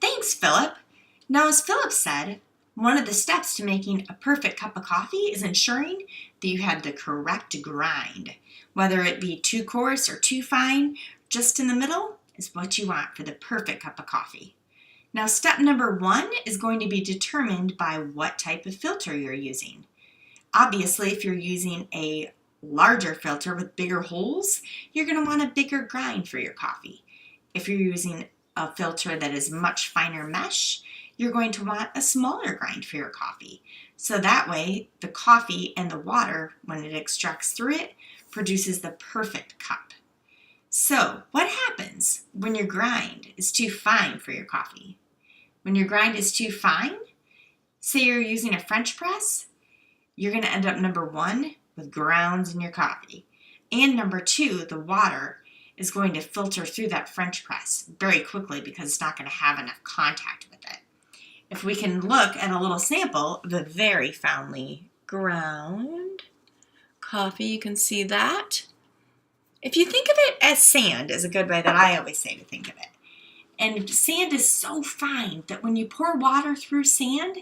Thanks, Philip. Now, as Philip said, one of the steps to making a perfect cup of coffee is ensuring that you have the correct grind. Whether it be too coarse or too fine, just in the middle is what you want for the perfect cup of coffee. Now, step number 1 is going to be determined by what type of filter you're using. Obviously, if you're using a larger filter with bigger holes, you're going to want a bigger grind for your coffee. If you're using a filter that is much finer mesh, you're going to want a smaller grind for your coffee. So that way, the coffee and the water, when it extracts through it, produces the perfect cup. So what happens when your grind is too fine for your coffee? When your grind is too fine, say you're using a French press, you're going to end up, number 1, with grounds in your coffee. And number 2, the water is going to filter through that French press very quickly because it's not going to have enough contact with it. If we can look at a little sample of a very finely ground coffee, you can see that. If you think of it as sand, is a good way that I always say to think of it. And sand is so fine that when you pour water through sand,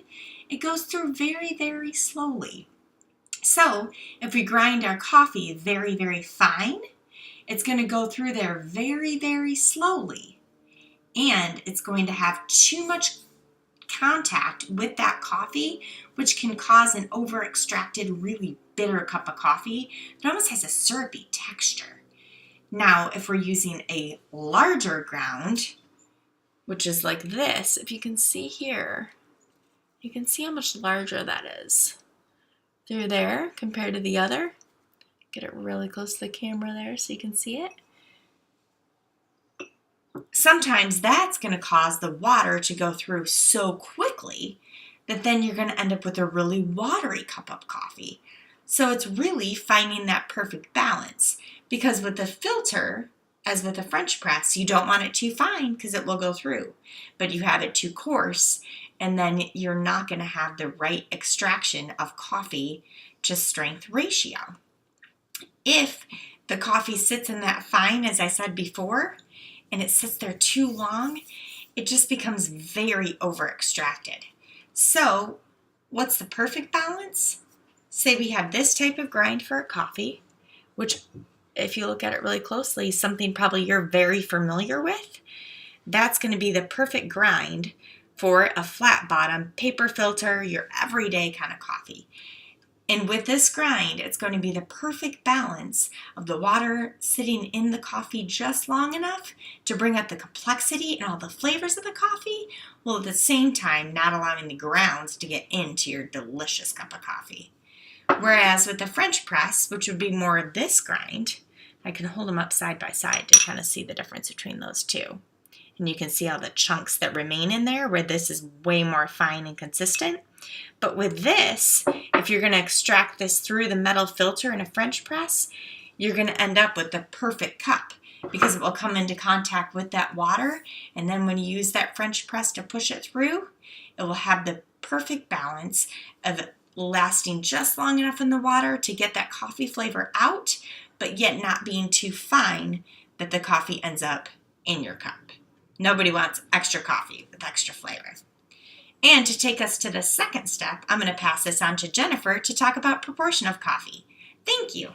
it goes through very, very slowly. So if we grind our coffee very, very fine, it's going to go through there very, very slowly. And it's going to have too much contact with that coffee, which can cause an over-extracted, really bitter cup of coffee that almost has a syrupy texture. Now, if we're using a larger ground, which is like this, if you can see here, you can see how much larger that is through there compared to the other. Get it really close to the camera there so you can see it. Sometimes that's going to cause the water to go through so quickly that then you're going to end up with a really watery cup of coffee. So it's really finding that perfect balance, because with the filter, as with a French press, you don't want it too fine because it will go through, but you have it too coarse and then you're not going to have the right extraction of coffee to strength ratio. If the coffee sits in that fine, as I said before, and it sits there too long, it just becomes very over-extracted. So what's the perfect balance? Say we have this type of grind for a coffee, which if you look at it really closely, something probably you're very familiar with. That's going to be the perfect grind for a flat bottom paper filter, your everyday kind of coffee. And with this grind, it's going to be the perfect balance of the water sitting in the coffee just long enough to bring out the complexity and all the flavors of the coffee, while at the same time not allowing the grounds to get into your delicious cup of coffee. Whereas with the French press, which would be more of this grind, I can hold them up side by side to kind of see the difference between those two. And you can see all the chunks that remain in there, where this is way more fine and consistent. But with this, if you're going to extract this through the metal filter in a French press, you're going to end up with the perfect cup because it will come into contact with that water. And then when you use that French press to push it through, it will have the perfect balance of lasting just long enough in the water to get that coffee flavor out, but yet not being too fine that the coffee ends up in your cup. Nobody wants extra coffee with extra flavor. And to take us to the second step, I'm going to pass this on to Jennifer to talk about proportion of coffee. Thank you.